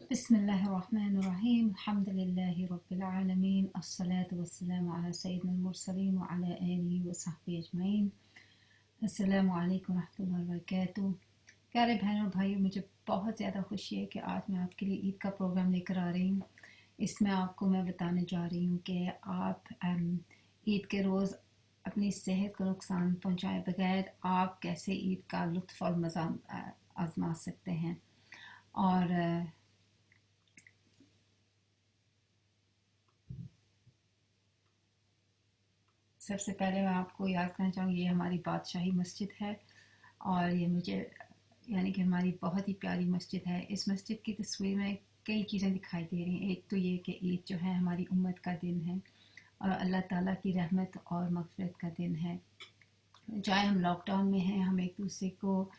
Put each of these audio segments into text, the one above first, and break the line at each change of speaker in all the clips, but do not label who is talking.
बिस्मिल्लाहिर्रहमानिर्रहीम अल्हम्दुलिल्लाहि रब्बिल आलमीन अस्सलातु वस्सलामु अला सय्यिदिल मुरसलीन व अला आलिहि व सहबिहि अजमईन। अस्सलामु अलैकुम रहमतुल्लाहि व बरकातुहू। प्यारे बहनों और भाइयों, मुझे बहुत ज़्यादा खुशी है कि आज मैं आपके लिए ईद का प्रोग्राम लेकर आ रही हूँ। इसमें आपको मैं बताने जा रही हूँ कि आप ईद के रोज़ अपनी सेहत को नुकसान पहुँचाए बगैर आप कैसे ईद का लुत्फ़ और मज़ा आजमा सकते हैं। और सबसे पहले मैं आपको याद करना चाहूँगी, ये हमारी बादशाही मस्जिद है और ये मुझे कि हमारी बहुत ही प्यारी मस्जिद है। इस मस्जिद की तस्वीर में कई चीज़ें दिखाई दे रही हैं। एक तो ये कि ईद जो है हमारी उम्मत का दिन है और अल्लाह ताला की रहमत और मग़फ़िरत का दिन है। चाहे हम लॉकडाउन में हैं, हम एक दूसरे को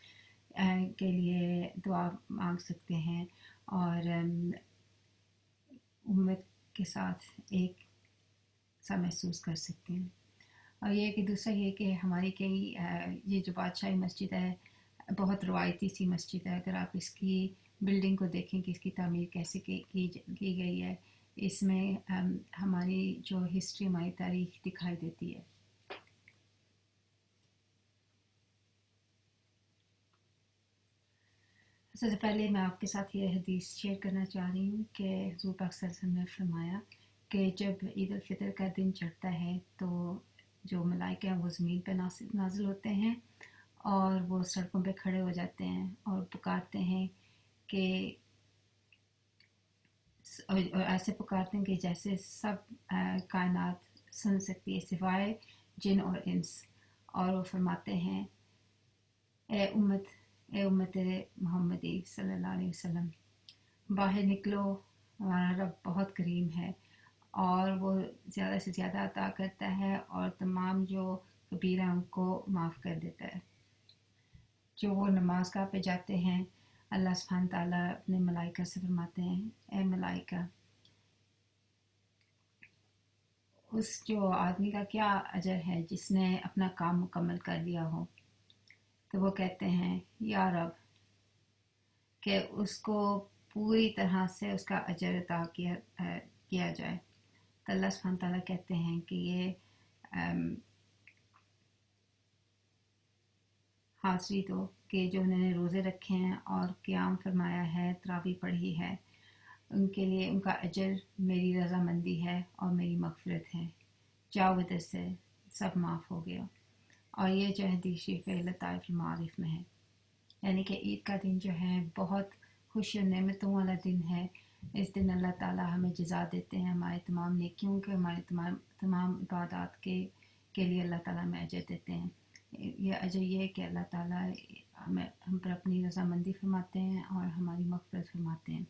के लिए दुआ मांग सकते हैं और उम्मत के साथ एक सा महसूस कर सकते हैं। और ये कि दूसरा ये कि हमारी ये जो बादशाही मस्जिद है बहुत रवायती सी मस्जिद है। अगर आप इसकी बिल्डिंग को देखें कि इसकी तामीर कैसे की गई है, इसमें हमारी जो हिस्ट्री, हमारी तारीख दिखाई देती है। सबसे पहले मैं आपके साथ ये हदीस शेयर करना चाह रही हूँ कि हुज़ूर पाक सल्लल्लाहु अलैहि वसल्लम ने फरमाया कि जब ईद उल फितर का दिन चढ़ता है तो जो मलाइका हैं वो ज़मीन पर नाजिल होते हैं और वो सड़कों पे खड़े हो जाते हैं और पुकारते हैं कि और ऐसे पुकारते हैं कि जैसे सब कायनात सुन सकती है सिवाय जिन और इंस। और वो फरमाते हैं, ए उम्मत मोहम्मदी सल्लल्लाहु अलैहि वसल्लम, बाहर निकलो, हमारा रब बहुत करीम है और वो ज़्यादा से ज़्यादा अता करता है और तमाम जो कबीरा उनको माफ़ कर देता है। जो वो नमाज गाह पे जाते हैं, अल्लाह सुब्हान ताला अपने मलाइका से फरमाते हैं, ए मलाइका, उस जो आदमी का क्या अजर है जिसने अपना काम मुकम्मल कर लिया हो। तो वो कहते हैं, या रब, कि उसको पूरी तरह से उसका अजर अता किया जाए। तो अल्लाह सुब्हान ताला कहते हैं कि ये हाज़री दो कि जो उन्होंने रोज़े रखे हैं और क़याम फरमाया है, तरावी पढ़ी है, उनके लिए उनका अजर मेरी रज़ामंदी है और मेरी मग़फ़िरत है। जाओ इधर से, सब माफ़ हो गया। और ये जो हदीस शरीफ है लताइफ़ुल मारिफ़ में है। यानी कि ईद का दिन जो है बहुत खुशी और नेमतों वाला दिन है। इस दिन अल्लाह ताला हमें जज़ा देते हैं हमारे तमाम नेकियों के, हमारे तमाम इबादत के लिए अल्लाह ताला हमें अजर देते हैं। ये अजर ये है कि अल्लाह ताला हम पर अपनी रज़ामंदी फरमाते हैं और हमारी मग़फ़िरत फरमाते हैं।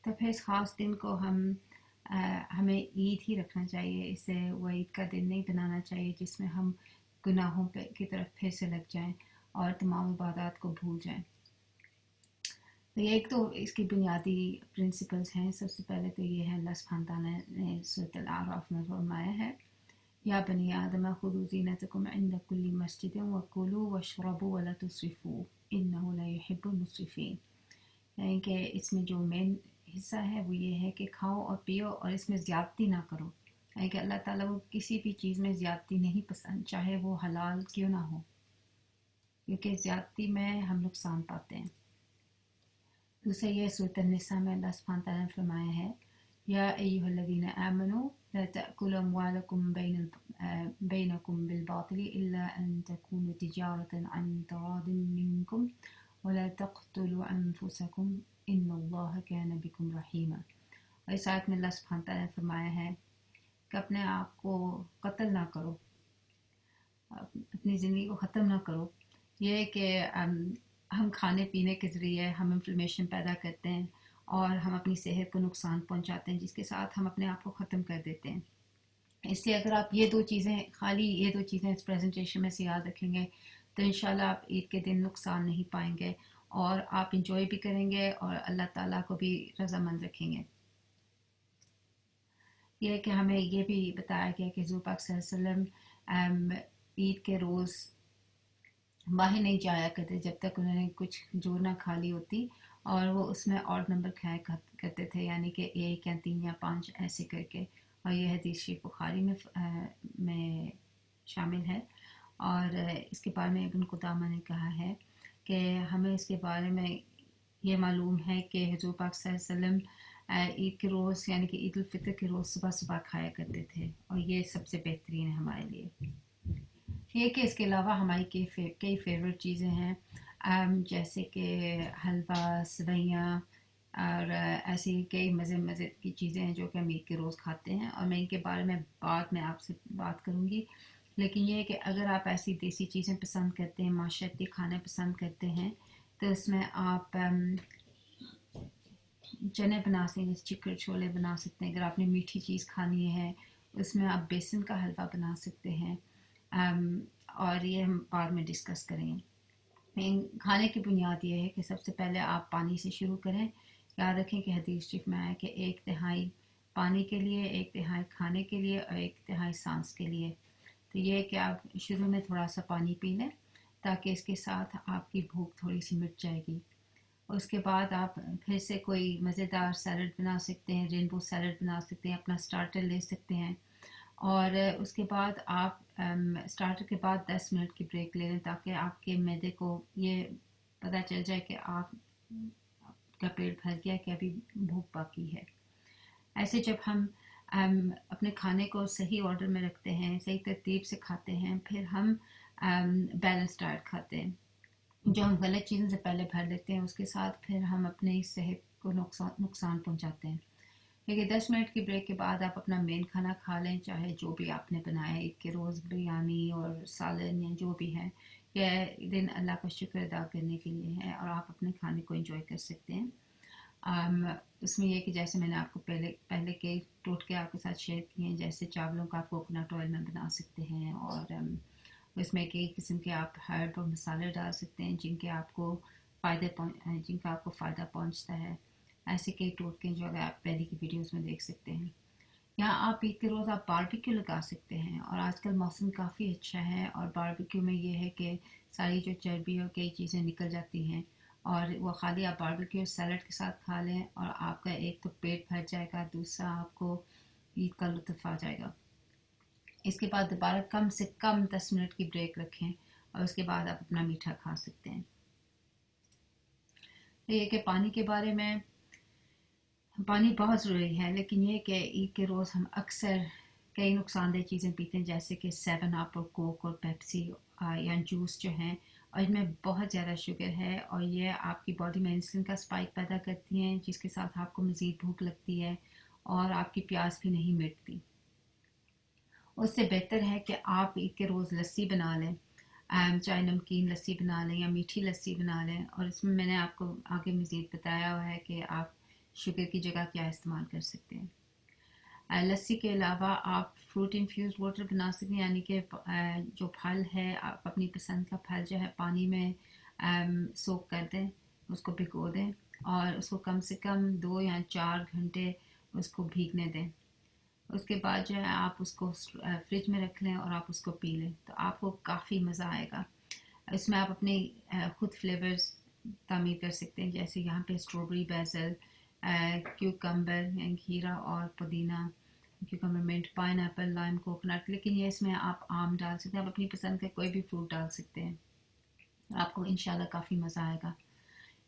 तो फिर इस ख़ास दिन को हमें ईद ही रखना चाहिए। इसे वो ईद का दिन नहीं बनाना चाहिए जिसमें हम गुनाहों की तरफ फिर से लग जाएं और तमाम इबादत को भूल जाएं। तो ये एक तो इसकी बुनियादी प्रिंसिपल्स हैं। सबसे पहले तो ये है, अल्लाह सुब्हान ताला ने सूरह अल-आराफ में फरमाया है, या बनी आदम खुदू ज़ीनतकुम इंद कुल्ली मस्जिदिन वकुलू वशरबू वला तुस्रिफू इन्नहु ला युहिब्बुल मुस्रिफीन। यानी कि इसमें जो मेन हिस्सा है वो ये है कि खाओ और पियो और इसमें ज़्यादती ना करो। यानी कि अल्लाह ताला को किसी भी चीज़ में ज़्यादती नहीं पसंद, चाहे वो हलाल क्यों ना हो, क्योंकि ज़्यादती में हम नुकसान पाते हैं। दूसरा ये सूरह निसा में अल्लाह सुब्हान ताला ने फरमाया है, या अय्युहल्लज़ीना आमनू ला तअकुलू अम्वालकुम बैनकुम बिलबातिल इल्ला अन तकून तिजारतन अन तरादिन मिनकुम वला तक़्तुलू अनफुसकुम इन्नल्लाह कान बिकुम रहीमा। और इस आयत में अल्लाह सुब्हान ताला ने फरमाया है कि अपने आप को कत्ल ना करो, अपनी ज़िंदगी को ख़त्म ना करो। ये कि हम खाने पीने के ज़रिए हम इन्फ्लेमेशन पैदा करते हैं और हम अपनी सेहत को नुकसान पहुंचाते हैं, जिसके साथ हम अपने आप को ख़त्म कर देते हैं। इसलिए अगर आप ये दो चीज़ें इस प्रेजेंटेशन में से याद रखेंगे तो इंशाल्लाह आप ईद के दिन नुकसान नहीं पाएंगे और आप इंजॉय भी करेंगे और अल्लाह ताला को भी रज़ामंद रखेंगे। यह कि हमें ये भी बताया गया कि हुज़ूर पाक सल्लल्लाहु अलैहि वसल्लम ईद के रोज़ बाहर नहीं जाया करते जब तक उन्होंने कुछ जोर ना खा ली होती और वो उसमें ऑड नंबर खाया करते थे, यानी कि 1 या 3 या 5 ऐसे करके। और ये हदीस शरीफ बुखारी में शामिल है। और इसके बारे में इब्न कुदामा ने कहा है कि हमें इसके बारे में ये मालूम है कि हुज़ूर पाक सल्लल्लाहु अलैहि वसल्लम ईद के रोज़ यानी कि ईद उल फितर के रोज़ सुबह सुबह खाया करते थे, और ये सबसे बेहतरीन है हमारे लिए। ये कि इसके अलावा हमारी कई फेवरेट चीज़ें हैं, जैसे कि हलवा, सेवइयाँ और ऐसी कई मज़े मज़े की चीज़ें हैं जो कि हम ईद के रोज़ खाते हैं, और मैं इनके बारे में बाद में आपसे बात करूँगी। लेकिन ये है कि अगर आप ऐसी देसी चीज़ें पसंद करते हैं, माशरती खाने पसंद करते हैं, तो इसमें आप चने बना सकते हैं, चिकन छोले बना सकते हैं। अगर आपने मीठी चीज़ खानी है, उसमें आप बेसन का हलवा बना सकते हैं। और ये हम बाद में डिस्कस करेंगे। खाने की बुनियाद ये है कि सबसे पहले आप पानी से शुरू करें। याद रखें कि हदीस शरीफ में आया कि 1/3 पानी के लिए, 1/3 खाने के लिए और 1/3 सांस के लिए। तो ये है कि आप शुरू में थोड़ा सा पानी पी लें, ताकि इसके साथ आपकी भूख थोड़ी सी मिट जाएगी। उसके बाद आप फिर से कोई मज़ेदार सैलड बना सकते हैं, रेनबो सैलड बना सकते हैं, अपना स्टार्टर ले सकते हैं। और उसके बाद आप स्टार्टर के बाद 10 मिनट की ब्रेक ले लें, ताकि आपके मैदे को ये पता चल जाए कि आपका पेट भर गया, कि अभी भूख बाकी है। ऐसे जब हम अपने खाने को सही ऑर्डर में रखते हैं, सही तरतीब से खाते हैं, फिर हम बैलेंस डाइट खाते हैं। जो हम गलत चीज़ों से पहले भर लेते हैं, उसके साथ फिर हम अपनी सेहत को नुकसान पहुंचाते हैं। देखिए 10 मिनट की ब्रेक के बाद आप अपना मेन खाना खा लें, चाहे जो भी आपने बनाया, ईद के रोज़ बिरयानी और सालन या जो भी है। यह दिन अल्लाह का शुक्र अदा करने के लिए है, और आप अपने खाने को एंजॉय कर सकते हैं। उसमें यह कि जैसे मैंने आपको पहले के टोटके आपके साथ शेयर किए हैं, जैसे चावलों का आप कोकोनट ऑयल में बना सकते हैं, और उसमें कई किस्म के आप हर्ब और मसाले डाल सकते हैं जिनका आपको फ़ायदा पहुंचता है। ऐसे कई टोटके जो अगर आप पहले की वीडियोस में देख सकते हैं। यहाँ आप ईद के रोज़ आप बारबेक्यू लगा सकते हैं, और आजकल मौसम काफ़ी अच्छा है, और बारबेक्यू में ये है कि सारी जो चर्बी और कई चीज़ें निकल जाती हैं, और वो खाली आप बारबेक्यू सैलड के साथ खा लें, और आपका एक तो पेट भर जाएगा, दूसरा आपको ईद का लुत्फ़ आ जाएगा। इसके बाद दोबारा कम से कम 10 मिनट की ब्रेक रखें, और उसके बाद आप अपना मीठा खा सकते हैं। तो ये कि पानी के बारे में, पानी बहुत ज़रूरी है, लेकिन ये कि ईद के रोज़ हम अक्सर कई नुकसानदेह चीज़ें पीते हैं, जैसे कि 7 अप और कोक और पेप्सी या जूस जो हैं, और इनमें बहुत ज़्यादा शुगर है, और ये आपकी बॉडी में इंसुलिन का स्पाइक पैदा करती हैं, जिसके साथ आपको मज़ीद भूख लगती है, और आपकी प्यास भी नहीं मिटती। उससे बेहतर है कि आप ईद के रोज़ लस्सी बना लें, चाहे नमकीन लस्सी बना लें या मीठी लस्सी बना लें, और इसमें मैंने आपको आगे मज़ीद बताया हुआ है कि आप शुगर की जगह क्या इस्तेमाल कर सकते हैं। लस्सी के अलावा आप फ्रूट इन्फ्यूज़ वाटर बना सकते हैं, यानी कि जो फल है, आप अपनी पसंद का फल जो है पानी में सोक कर दें, उसको भिगो दें, और उसको कम से कम 2 या 4 घंटे उसको भीगने दें। उसके बाद जो है आप उसको फ्रिज में रख लें, और आप उसको पी लें, तो आपको काफ़ी मज़ा आएगा। इसमें आप अपने खुद फ्लेवर्स तामीर कर सकते हैं, जैसे यहाँ पे स्ट्रॉबेरी, बेसल, क्यूकम्बर यानी खीरा और पुदीना, cucumber, mint, pineapple, lime, coconut. लेकिन ये इसमें आप आम डाल सकते हैं, आप अपनी पसंद का कोई भी फ्रूट डाल सकते हैं, आपको इंशाल्लाह काफ़ी मज़ा आएगा।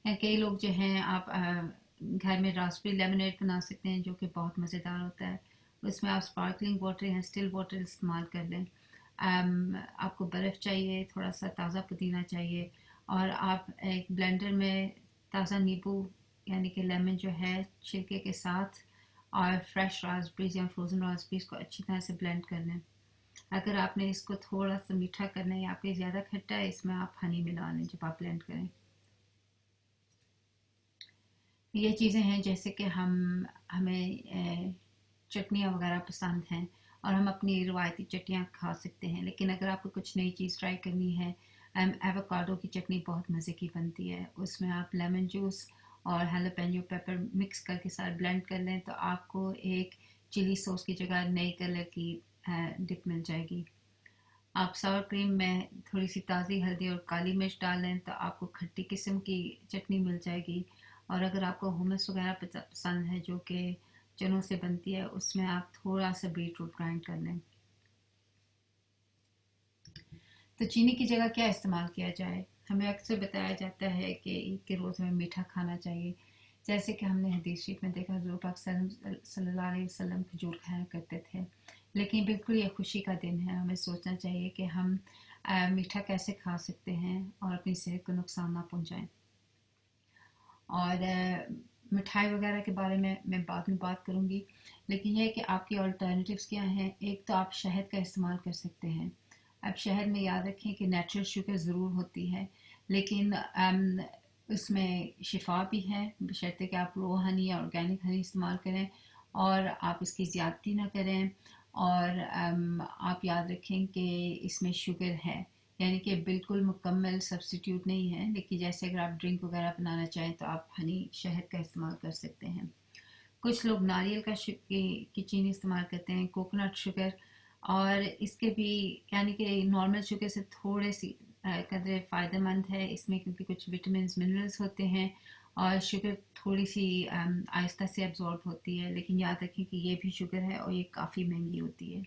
कई लोग जो हैं, आप घर में रास्पबेरी लेमनेड बना सकते हैं, जो कि बहुत मज़ेदार होता है। उसमें आप स्पार्कलिंग वाटर या स्टिल वाटर इस्तेमाल कर लें। आपको बर्फ़ चाहिए, थोड़ा सा ताज़ा पुदीना चाहिए, और आप एक ब्लेंडर में ताज़ा नींबू यानी कि लेमन जो है छिलके के साथ, और फ्रेश रास्पबेरीज या फ्रोज़न रास्पबेरीज को अच्छी तरह से ब्लेंड कर लें। अगर आपने इसको थोड़ा सा मीठा करना है या आपके ज़्यादा खट्टा है, इसमें आप हनी मिला लें जब आप ब्लेंड करें। ये चीज़ें हैं जैसे कि हमें चटनियाँ वगैरह पसंद हैं, और हम अपनी रिवायती चटनियाँ खा सकते हैं, लेकिन अगर आपको कुछ नई चीज़ ट्राई करनी है, एवोकाडो की चटनी बहुत मज़े की बनती है। उसमें आप लेमन जूस और हैलोपेनियो पेपर मिक्स करके साथ ब्लेंड कर लें, तो आपको एक चिली सॉस की जगह नई कलर की डिप मिल जाएगी। आप सावर क्रीम में थोड़ी सी ताज़ी हल्दी और काली मिर्च डाल लें, तो आपको खट्टी किस्म की चटनी मिल जाएगी। اور اگر آپ کو hummus وغیرہ پسند ہے جو کہ چنوں سے بنتی ہے، اس میں آپ تھوڑا سا بیٹ روٹ گرائنڈ کر لیں۔ تو چینی کی جگہ کیا استعمال کیا جائے؟ ہمیں اکثر بتایا جاتا ہے کہ عید کے روز میں میٹھا کھانا چاہیے، جیسے کہ ہم نے حدیث شریف میں دیکھا حضور پاک صلی اللہ علیہ وسلم کھجور کھایا کرتے تھے، لیکن بالکل یہ خوشی کا دن ہے، ہمیں سوچنا چاہیے کہ ہم میٹھا کیسے کھا سکتے ہیں اور اپنی صحت کو نقصان نہ پہنچائیں۔ اور مٹھائی وغیرہ کے بارے میں بعد میں بات کروں گی، لیکن یہ ہے کہ آپ کی آلٹرنیٹیوز کیا ہیں۔ ایک تو آپ شہد کا استعمال کر سکتے ہیں۔ اب شہد میں یاد رکھیں کہ نیچرل شوگر ضرور ہوتی ہے، لیکن اس میں شفا بھی ہے، بشرطے کہ آپ رو ہنی یا آرگینک ہنی استعمال کریں اور آپ اس کی زیادتی نہ کریں، اور آپ یاد رکھیں کہ اس میں شوگر ہے، یعنی کہ بالکل مکمل سبسٹیوٹ نہیں ہے، لیکن جیسے اگر آپ ڈرنک وغیرہ بنانا چاہیں تو آپ ہنی شہد کا استعمال کر سکتے ہیں۔ کچھ لوگ ناریل کی چینی استعمال کرتے ہیں، کوکونٹ شوگر، اور اس کے بھی یعنی کہ نارمل شوگر سے تھوڑے سی قدرے فائدہ مند ہے اس میں، کیونکہ کچھ وٹامنز منرلز ہوتے ہیں اور شوگر تھوڑی سی آہستہ سے ایبزارب ہوتی ہے، لیکن یاد رکھیں کہ یہ بھی شوگر ہے اور یہ کافی مہنگی ہوتی ہے۔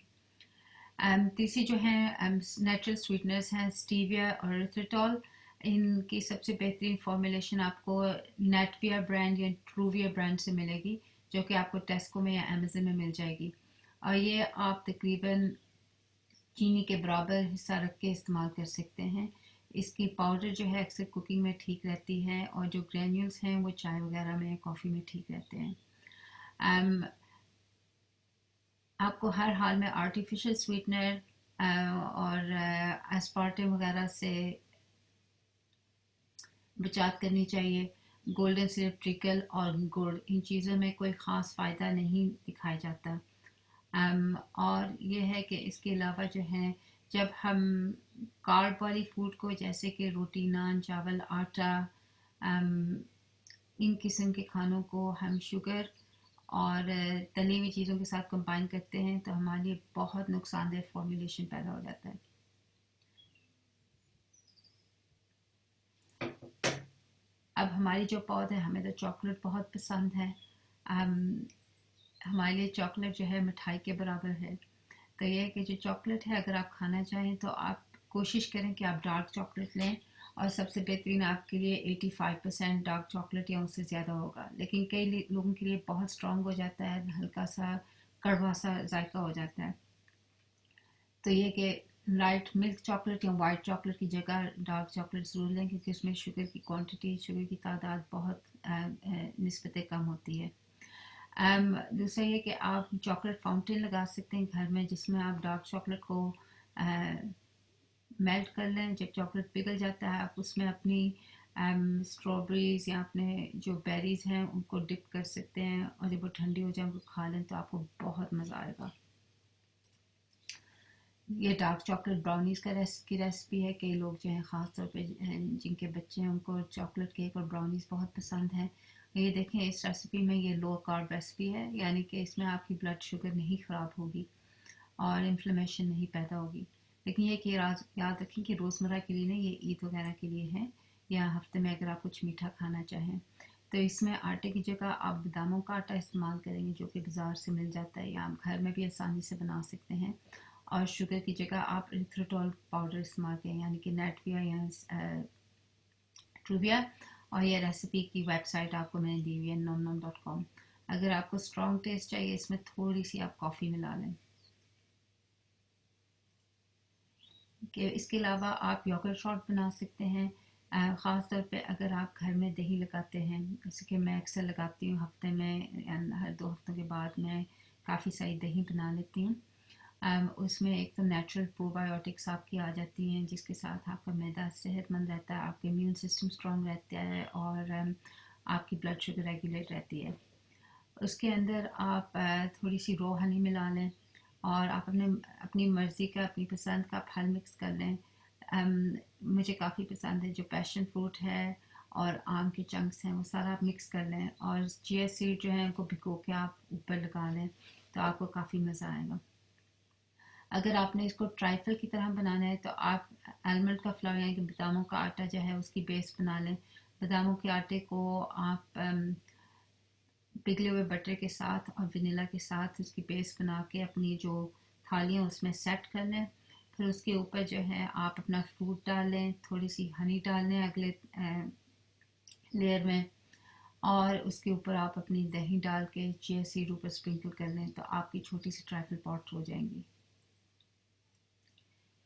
تیسری جو ہیں نیچرل سویٹنرز ہیں اسٹیویا اور ایریتھریٹول، ان کی سب سے بہترین فارمولیشن آپ کو نیٹویا برانڈ یا ٹروویا برانڈ سے ملے گی، جو کہ آپ کو ٹیسکو میں یا امیزن میں مل جائے گی، اور یہ آپ تقریباً چینی کے برابر حصہ رکھ کے استعمال کر سکتے ہیں۔ اس کی پاؤڈر جو ہے اکثر کوکنگ میں ٹھیک رہتی ہے، اور جو گرینیولز ہیں وہ چائے وغیرہ میں کافی میں ٹھیک رہتے ہیں۔ آپ کو ہر حال میں آرٹیفیشل سویٹنر اور اسپارٹم وغیرہ سے بچات کرنی چاہیے۔ گولڈن سرپ ٹرکل اور گڑ، ان چیزوں میں کوئی خاص فائدہ نہیں دکھایا جاتا۔ اور یہ ہے کہ اس کے علاوہ جو ہے جب ہم کارب والی فوڈ کو جیسے کہ روٹی، نان، چاول، آٹا، ان قسم کے کھانوں کو ہم شوگر اور تلی ہوئی چیزوں کے ساتھ کمبائن کرتے ہیں تو ہمارے لیے بہت نقصان دہ فارمولیشن پیدا ہو جاتا ہے۔ اب ہماری جو پود ہے، ہمیں تو چاکلیٹ بہت پسند ہے، ہمارے لیے چاکلیٹ جو ہے مٹھائی کے برابر ہے، تو یہ ہے کہ جو چاکلیٹ ہے اگر آپ کھانا چاہیں تو آپ کوشش کریں کہ آپ ڈارک چاکلیٹ لیں، اور سب سے بہترین آپ کے لیے 85% ڈارک چاکلیٹ یا اس سے زیادہ ہوگا، لیکن کئی لوگوں کے لیے بہت اسٹرانگ ہو جاتا ہے، ہلکا سا کڑوا سا ذائقہ ہو جاتا ہے، تو یہ کہ لائٹ ملک چاکلیٹ یا وائٹ چاکلیٹ کی جگہ ڈارک چاکلیٹ ضرور لیں، کیونکہ اس میں شوگر کی کوانٹٹی، شوگر کی تعداد بہت نسبت کم ہوتی ہے۔ دوسرا یہ کہ آپ چاکلیٹ فاؤنٹین لگا سکتے ہیں گھر میں، جس میں آپ ڈارک چاکلیٹ کو میلٹ کر لیں، جب چاکلیٹ پگھل جاتا ہے آپ اس میں اپنی اسٹرابریز یا اپنے جو بیریز ہیں ان کو ڈپ کر سکتے ہیں، اور جب وہ ٹھنڈی ہو جائے ان کو کھا لیں تو آپ کو بہت مزہ آئے گا۔ یہ ڈارک چاکلیٹ براؤنیز کی ریسپی ہے، کئی لوگ جو ہیں خاص طور پہ جن کے بچے ہیں ان کو چاکلیٹ کیک اور براؤنیز بہت پسند ہیں۔ یہ دیکھیں اس ریسپی میں یہ لو کارب ریسپی ہے، یعنی کہ اس میں آپ کی بلڈ شوگر نہیں خراب ہوگی اور انفلیمیشن نہیں پیدا ہوگی، لیکن یہ کہ یاد رکھیں کہ روزمرہ کے لیے نہیں، یہ عید وغیرہ کے لیے ہے، یا ہفتے میں اگر آپ کچھ میٹھا کھانا چاہیں تو اس میں آٹے کی جگہ آپ باداموں کا آٹا استعمال کریں گے جو کہ بازار سے مل جاتا ہے، یا آپ گھر میں بھی آسانی سے بنا سکتے ہیں، اور شوگر کی جگہ آپ ایریتھریٹول پاؤڈر استعمال کریں، یعنی کہ نیٹویا یا ٹروویا، اور یہ ریسیپی کی ویب سائٹ آپ کو میں نے دی ہوئی ہے nom.com۔ اگر آپ کو اسٹرانگ ٹیسٹ چاہیے اس میں تھوڑی سی آپ کافی ملا لیں۔ کہ اس کے علاوہ آپ یوگرٹ شاٹ بنا سکتے ہیں، خاص طور پہ اگر آپ گھر میں دہی لگاتے ہیں، جیسے کہ میں اکثر لگاتی ہوں، ہفتے میں ہر 2 ہفتوں کے بعد میں کافی ساری دہی بنا لیتی ہوں۔ اس میں ایک تو نیچرل پرو بایوٹکس آپ کی آ جاتی ہیں جس کے ساتھ آپ کا معدہ صحت مند رہتا ہے، آپ کے امیون سسٹم اسٹرانگ رہتا ہے، اور آپ کی بلڈ شوگر ریگولیٹ رہتی ہے۔ اس کے اندر آپ تھوڑی سی رو ہنی ملا لیں، اور آپ اپنی مرضی کا، اپنی پسند کا پھل مکس کر لیں۔ مجھے کافی پسند ہے جو پیشن فروٹ ہے اور آم کے چنکس ہیں، وہ سارا آپ مکس کر لیں، اور چیا سیڈ جو ہیں ان کو بھگو کے آپ اوپر لگا لیں تو آپ کو کافی مزہ آئے گا۔ اگر آپ نے اس کو ٹرائفل کی طرح بنانا ہے تو آپ آلمنڈ کا فلاور یعنی کہ باداموں کا آٹا جو ہے اس کی بیس بنا لیں، बादामों के आटे को आप पिघले हुए बटर के साथ और वनीला के साथ उसकी पेस्ट बना के अपनी जो थालियाँ उसमें सेट कर लें। फिर उसके ऊपर जो है आप अपना फ्रूट डाल लें, थोड़ी सी हनी डाल लें अगले लेयर में, और उसके ऊपर आप अपनी दही डाल के चिया सीड ऊपर स्प्रिंकल कर लें तो आपकी छोटी सी ट्राइफल पॉट हो जाएंगी।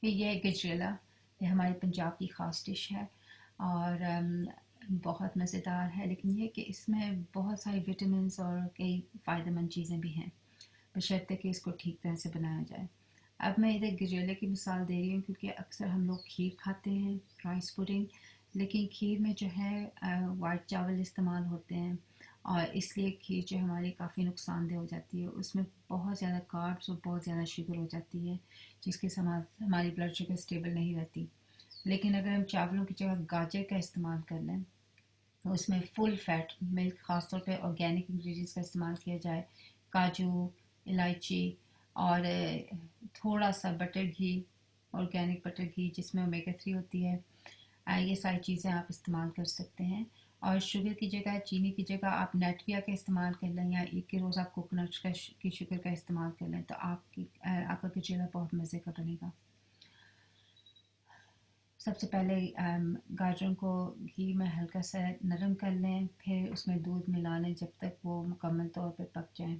ये है गजरेला, ये हमारी पंजाब की ख़ास डिश है और बहुत मज़ेदार है, लेकिन ये कि इसमें बहुत सारी विटामिन्स और कई फ़ायदेमंद चीज़ें भी हैं, बशर्ते कि इसको ठीक तरह से बनाया जाए। अब मैं इधर गजरेले की मिसाल दे रही हूँ क्योंकि अक्सर हम लोग खीर खाते हैं, राइस पुडिंग, लेकिन खीर में जो है वाइट चावल इस्तेमाल होते हैं और इसलिए खीर जो हमारी काफ़ी नुकसानदेह हो जाती है। उसमें बहुत ज़्यादा कार्ब्स और बहुत ज़्यादा शुगर हो जाती है, जिसके हमारी ब्लड शुगर स्टेबल नहीं रहती। लेकिन अगर हम चावलों की जगह गाजर का इस्तेमाल कर लें तो उसमें फुल फैट मिल्क, ख़ासतौर पे ऑर्गेनिक इंग्रेडिएंट्स का इस्तेमाल किया जाए, काजू, इलायची और थोड़ा सा बटर घी, ऑर्गेनिक बटर घी जिसमें ओमेगा 3 होती है, ये सारी चीज़ें आप इस्तेमाल कर सकते हैं। और शुगर की जगह, चीनी की जगह आप नेटविया का इस्तेमाल कर लें या एक के रोज़ आप कोकोनट की शुगर का इस्तेमाल कर लें तो आपका गजरेला बहुत मज़े का बनेगा। सबसे पहले गाजरों को घी में हल्का सा नरम कर लें, फिर उसमें दूध मिला लें जब तक वो मुकम्मल तौर पे पक जाए।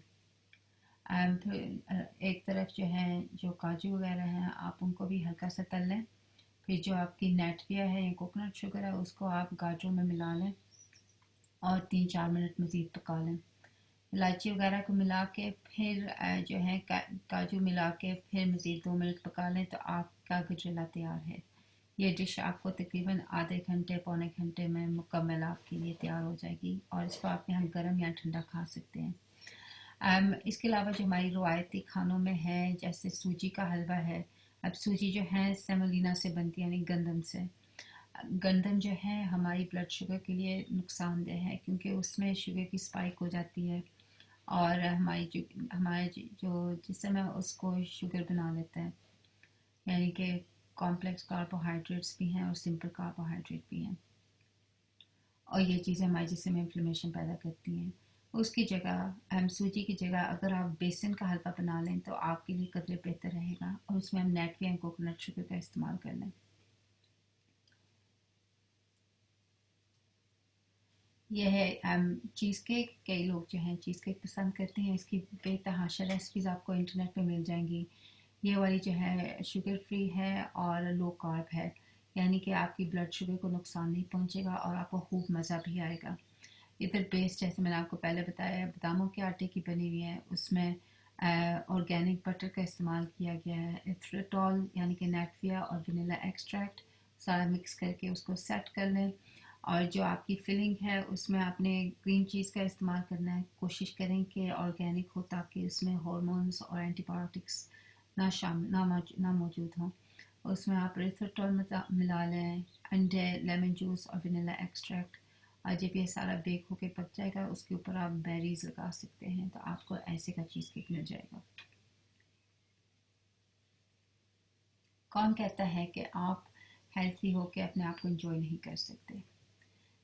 फिर एक तरफ जो है जो काजू वगैरह हैं आप उनको भी हल्का सा तल लें, फिर जो आपकी नेटविया है या कोकोनट शुगर है उसको आप गाजरों में मिला लें और 3-4 मिनट मज़ीद पका लें। इलायची वगैरह को मिला के फिर जो है काजू मिला के फिर मज़ीद 2 मिनट पका लें तो आपका गजरेला तैयार है। ये डिश आपको तकरीबन आधे घंटे पौने घंटे में मुकम्मल आपके लिए तैयार हो जाएगी और इसको आप यहाँ गर्म या ठंडा खा सकते हैं। इसके अलावा जो हमारी रवायती खानों में है जैसे सूजी का हलवा है। अब सूजी जो है सेमोलिना से बनती है, यानी गंदम से। गंदम जो है हमारी ब्लड शुगर के लिए नुकसानदेह है क्योंकि उसमें शुगर की स्पाइक हो जाती है और हमारे जो जिस्म है उसको शुगर बना लेता है, यानी कि कॉम्प्लेक्स कार्बोहाइड्रेट्स भी हैं और सिंपल कार्बोहाइड्रेट भी हैं, और ये चीज़ें हमारे जिस्म में इन्फ्लेमेशन पैदा करती हैं। उसकी जगह सूजी की जगह अगर आप बेसन का हलवा बना लें तो आपके लिए कदरे बेहतर रहेगा और उसमें हम नेटविया या कोकोनट शुगर का इस्तेमाल कर लें। यह है चीज़ केक। कई लोग जो हैं चीज़ केक पसंद करते हैं, इसकी बेतहाशा रेसिपीज़ आपको इंटरनेट पे मिल जाएंगी। ये वाली जो है शुगर फ्री है और लो कार्ब है, यानी कि आपकी ब्लड शुगर को नुकसान नहीं पहुंचेगा और आपको खूब मज़ा भी आएगा। इधर बेस जैसे मैंने आपको पहले बताया बादामों के आटे की बनी हुई है, उसमें ऑर्गेनिक बटर का इस्तेमाल किया गया है, इथ्रेटॉल यानी कि नेटविया और वनीला एक्सट्रैक्ट सारा मिक्स करके उसको सेट कर लें। और जो आपकी फिलिंग है उसमें आपने क्रीम चीज़ का इस्तेमाल करना है। कोशिश करें कि ऑर्गेनिक हो ताकि उसमें हार्मोन्स और एंटीबायोटिक्स ना मौजूद हों। उसमें आप रिथोटॉल मिला लें, अंडे, लेमन जूस और वनीला एक्सट्रैक्ट। और जब ये सारा बेक होके पक जाएगा उसके ऊपर आप बेरीज लगा सकते हैं तो आपको ऐसे का चीज़ केक मिल जाएगा। कौन कहता है कि आप हेल्थी होकर अपने आप को इंजॉय नहीं कर सकते?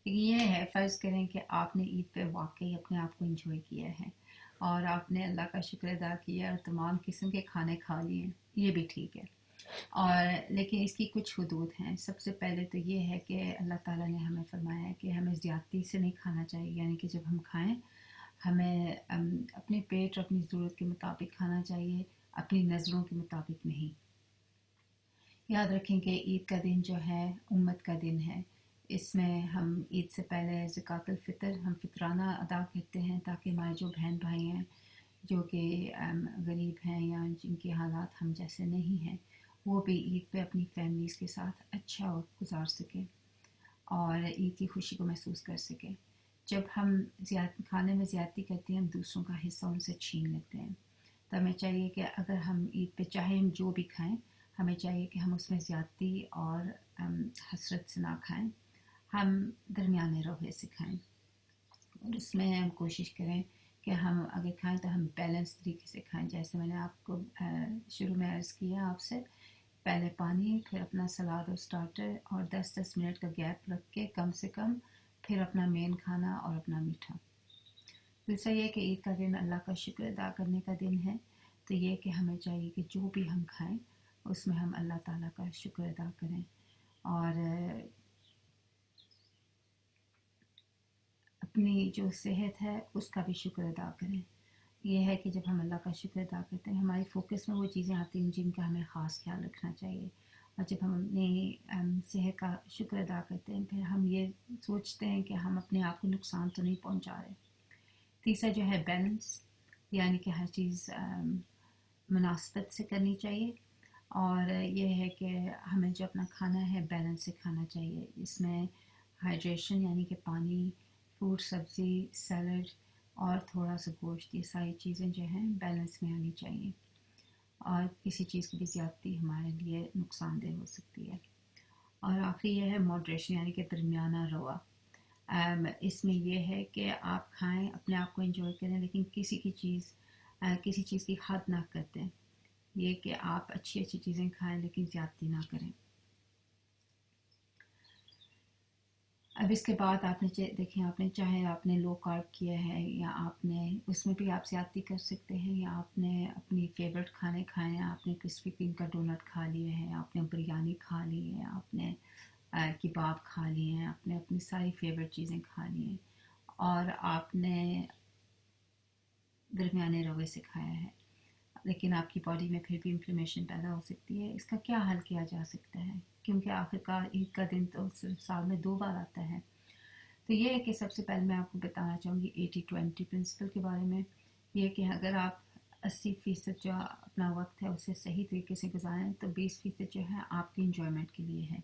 लेकिन ये है, फ़र्ज़ करें कि आपने ईद पे वाकई अपने आप को इंजॉय किया है और आपने अल्लाह का शुक्र अदा किया और तमाम किस्म के खाने खा लिए, ये भी ठीक है। और लेकिन इसकी कुछ हदूद हैं। सबसे पहले तो ये है कि अल्लाह ताला ने हमें फरमाया है कि हमें ज़्यादती से नहीं खाना चाहिए, यानी कि जब हम खाएं हमें अपने पेट और अपनी ज़रूरत के मुताबिक खाना चाहिए, अपनी नज़रों के मुताबिक नहीं। याद रखें कि ईद का दिन जो है उम्मत का दिन है। इसमें हम ईद से पहले ज़कातुल फ़ितर हम फितराना अदा करते हैं ताकि हमारे जो बहन भाई हैं जो कि गरीब हैं या जिनके हालात हम जैसे नहीं हैं वो भी ईद पे अपनी फैमिलीज़ के साथ अच्छा वक्त गुजार सकें और ईद की खुशी को महसूस कर सकें। जब हम खाने में ज़्यादती करते हैं हम दूसरों का हिस्सा उनसे छीन लेते हैं, तो हमें चाहिए कि अगर हम ईद पे चाहे हम जो भी खाएं हमें चाहिए कि हम उसमें ज़्यादती और हसरत से ना खाएं, हम दरमियाने रवैये से खाएं और उसमें हम कोशिश करें कि हम अगर खाएं तो हम बैलेंस तरीके से खाएं। जैसे मैंने आपको शुरू में अर्ज़ किया आपसे, पहले पानी, फिर अपना सलाद और स्टार्टर और 10-10 मिनट का गैप रख के कम से कम फिर अपना मेन खाना और अपना मीठा। दूसरा ये कि ईद का दिन अल्लाह का शुक्र अदा करने का दिन है, तो ये कि हमें चाहिए कि जो भी हम खाएं उसमें हम अल्लाह ताला का शुक्र अदा करें और अपनी जो सेहत है उसका भी शुक्र अदा करें। ये है कि जब हम अल्लाह का शुक्र अदा करते हैं हमारी फ़ोकस में वो चीज़ें आती हैं जिनका हमें ख़ास ख्याल रखना चाहिए। और जब हम अपनी सेहत का शुक्र अदा करते हैं फिर हम ये सोचते हैं कि हम अपने आप को नुकसान तो नहीं पहुंचा रहे। तीसरा जो है बैलेंस, यानी कि हर चीज़ मुनासबत से करनी चाहिए और ये है कि हमें जो अपना खाना है बैलेंस से खाना चाहिए। इसमें हाइड्रेशन यानी कि पानी, फ्रूट, सब्ज़ी, सैलड और थोड़ा सा गोश्त, ये सारी चीज़ें जो हैं बैलेंस में आनी चाहिए और किसी चीज़ की भी ज़्यादती हमारे लिए नुकसानदेह हो सकती है। और आखिरी ये है मॉडरेशन यानी कि दरमियाना रवा। इसमें यह है कि आप खाएं, अपने आप को एंजॉय करें, लेकिन किसी चीज़ की हद ना कर दें। ये कि आप अच्छी अच्छी चीज़ें खाएं लेकिन ज़्यादती ना करें। अब इसके बाद आपने देखें, आपने चाहे आपने लो कार्ब किया है या आपने उसमें भी आप ज़्यादती कर सकते हैं, या आपने अपनी फेवरेट खाने खाए हैं, आपने क्रिस्पी क्रीम का डोनट खा लिया है, आपने बिरयानी खा ली है, आपने कबाब खा लिए हैं, आपने अपनी सारी फेवरेट चीज़ें खा ली हैं और आपने दरमियाने रवे से खाया है, लेकिन आपकी बॉडी में फिर भी इन्फ्लेमेशन पैदा हो सकती है। इसका क्या हल किया जा सकता है, क्योंकि आखिरकार ईद का दिन तो सिर्फ साल में 2 बार आता है। तो ये है कि सबसे पहले मैं आपको बताना चाहूँगी 80-20 प्रिंसिपल के बारे में। ये कि अगर आप 80% जो अपना वक्त है उसे सही तरीके से गुजारें तो 20% जो है आपकी इंजॉयमेंट के लिए है।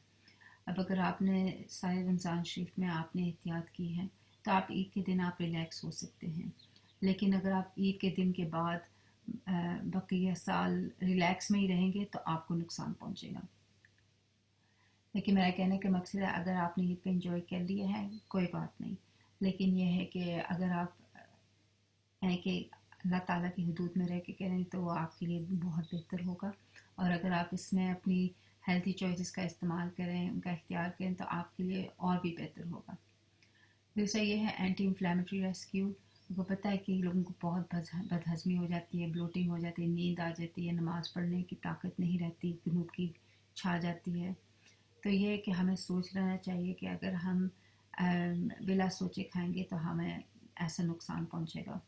अब अगर आपने सारे रमज़ान शरीफ में आपने एहतियात की है तो आप ईद के दिन आप रिलैक्स हो सकते हैं, लेकिन अगर आप ईद के दिन के बाद बक़िया साल रिलैक्स में ही रहेंगे तो आपको नुकसान पहुंचेगा। लेकिन मेरा कहने का मकसद है अगर आपने ईद पे इंजॉय कर लिया है कोई बात नहीं, लेकिन यह है कि अगर आप है कि अल्लाह ताला की हदूद में रह के करें तो वो आपके लिए बहुत बेहतर होगा। और अगर आप इसमें अपनी हेल्थी चॉइसेस का इस्तेमाल करें, उनका इख्तियार करें तो आपके लिए और भी बेहतर होगा। दूसरा ये है एंटी इन्फ्लेमेटरी रेस्क्यू। वो पता है कि लोगों को बहुत बदहज़मी हो जाती है, ब्लोटिंग हो जाती है, नींद आ जाती है, नमाज़ पढ़ने की ताकत नहीं रहती, जुनून की छा जाती है। तो ये है कि हमें सोच लेना चाहिए कि अगर हम बिला सोचे खाएंगे तो हमें ऐसा नुकसान पहुंचेगा।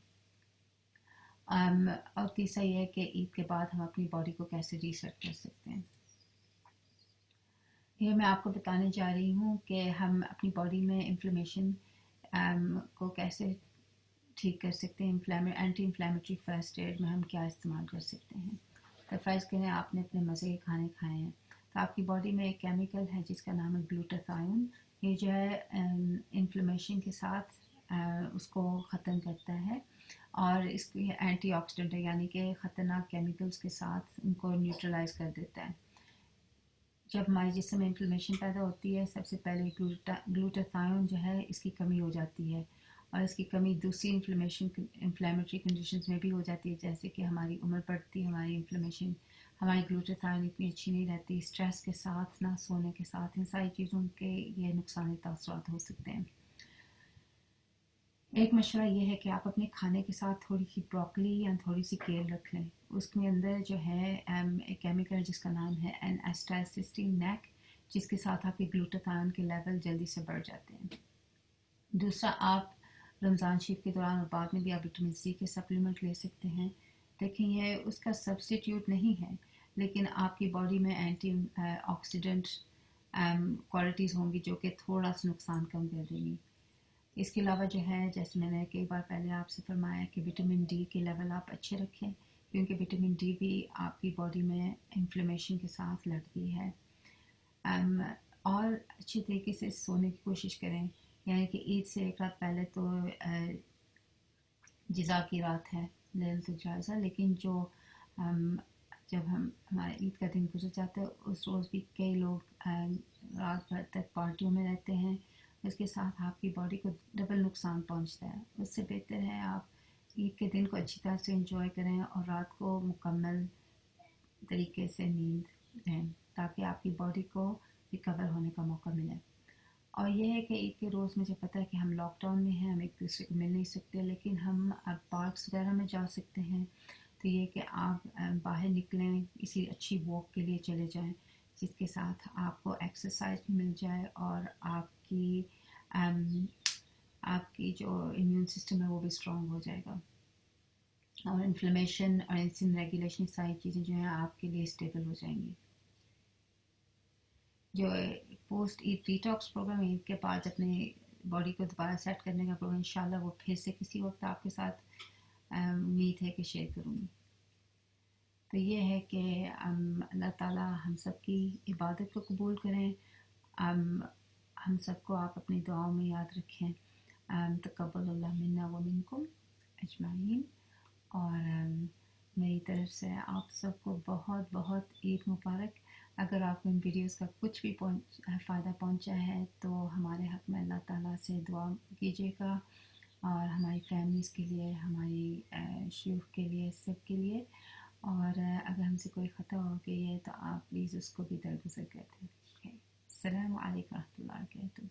और तीसरा ये है कि ईद के बाद हम अपनी बॉडी को कैसे रीसेट कर सकते हैं। ये मैं आपको बताने जा रही हूँ कि हम अपनी बॉडी में इन्फ्लेमेशन को कैसे ठीक कर सकते हैं। एंटी इन्फ्लेमेटरी फर्स्ट एड में हम क्या इस्तेमाल कर सकते हैं। तो फ़र्ज़ करें आपने अपने मज़े के खाने खाए हैं तो आपकी बॉडी में एक केमिकल है जिसका नाम है ग्लूटाथायोन। ये जो है इन्फ्लेमेशन के साथ उसको ख़त्म करता है और इसकी एंटीऑक्सीडेंट है, यानी कि ख़तरनाक केमिकल्स के साथ उनको न्यूट्रलाइज कर देता है। जब हमारे जिस्म में इन्फ्लेमेशन पैदा होती है सबसे पहले ग्लूटाथायोन जो है इसकी कमी हो जाती है और इसकी कमी दूसरी इन्फ्लेमेटरी कंडीशंस में भी हो जाती है, जैसे कि हमारी उम्र बढ़ती है, हमारी इन्फ्लेमेशन, हमारी ग्लूटाथायोन इतनी अच्छी नहीं रहती, स्ट्रेस के साथ, ना सोने के साथ, इन सारी चीज़ों के ये नुकसानी तासरात हो सकते हैं। एक मशवरा ये है कि आप अपने खाने के साथ थोड़ी सी ब्रोकली या थोड़ी सी केल रख लें। उसके अंदर जो है एक केमिकल है जिसका नाम है एन एस्टाइसिस्टीन नेक, जिसके साथ आपके ग्लूटाथायोन के लेवल जल्दी से बढ़ जाते हैं। दूसरा, आप रमज़ान शरीफ के दौरान और बाद में भी आप विटामिन सी के सप्लीमेंट ले सकते हैं। देखें ये उसका सब्स्टिट्यूट नहीं है, लेकिन आपकी बॉडी में एंटी ऑक्सीडेंट क्वालिटीज़ होंगी जो कि थोड़ा सा नुकसान कम कर देंगी। इसके अलावा जो है, जैसे मैंने कई बार पहले आपसे फरमाया कि विटामिन डी के लेवल आप अच्छे रखें, क्योंकि विटामिन डी भी आपकी बॉडी में इन्फ्लेमेशन के साथ लड़ती है। और अच्छी तरीके से सोने की कोशिश करें, यानी कि ईद से एक रात पहले तो जिज़ा की रात है, लैलतुल जायज़ा, लेकिन जो जब हमारे ईद का दिन गुजर जाता है उस रोज़ भी कई लोग रात भर तक पार्टियों में रहते हैं, इसके साथ आपकी बॉडी को डबल नुकसान पहुंचता है। उससे बेहतर है आप ईद के दिन को अच्छी तरह से एंजॉय करें और रात को मुकम्मल तरीके से नींद लें ताकि आपकी बॉडी को रिकवर होने का मौका मिले। और ये है कि ईद के रोज़ मुझे पता है कि हम लॉकडाउन में हैं, हम एक दूसरे को मिल नहीं सकते, लेकिन हम अब पार्क्स वगैरह में जा सकते हैं। तो ये कि आप बाहर निकलें, किसी अच्छी वॉक के लिए चले जाएं, जिसके साथ आपको एक्सरसाइज भी मिल जाए और अम, आपकी जो इम्यून सिस्टम है वो भी स्ट्रॉन्ग हो जाएगा, और इन्फ्लेमेशन और इंसुलिन रेगुलेशन सारी चीज़ें जो हैं आपके लिए स्टेबल हो जाएंगी। जो post Eid detox programme, Eid के बाद अपने बॉडी को दोबारा सेट करने का प्रोग्राम, इंशाल्लाह वो फिर से किसी वक्त आपके साथ उम्मीद है कि शेयर करूँगी। तो ये है कि अल्लाह ताला हम सब की इबादत को कबूल करें। हम सबको आप अपनी दुआओं में याद रखें। तक़ब्बलल्लाहु मिन्ना व मिनकुम अजमाइन। और मेरी तरफ से आप सबको बहुत बहुत ईद मुबारक। अगर आपको इन वीडियोस का कुछ भी फ़ायदा पहुंचा है तो हमारे हक़ में अल्लाह ताला से दुआ कीजिएगा, और हमारी फैमिलीज़ के लिए, हमारी शयूख के लिए, सब के लिए। और अगर हमसे कोई ख़ता हो गई है तो आप प्लीज़ उसको भी दरगुजर कर दें। अस्सलामु अलैकुम व रहमतुल्लाहि व बरकातुहू।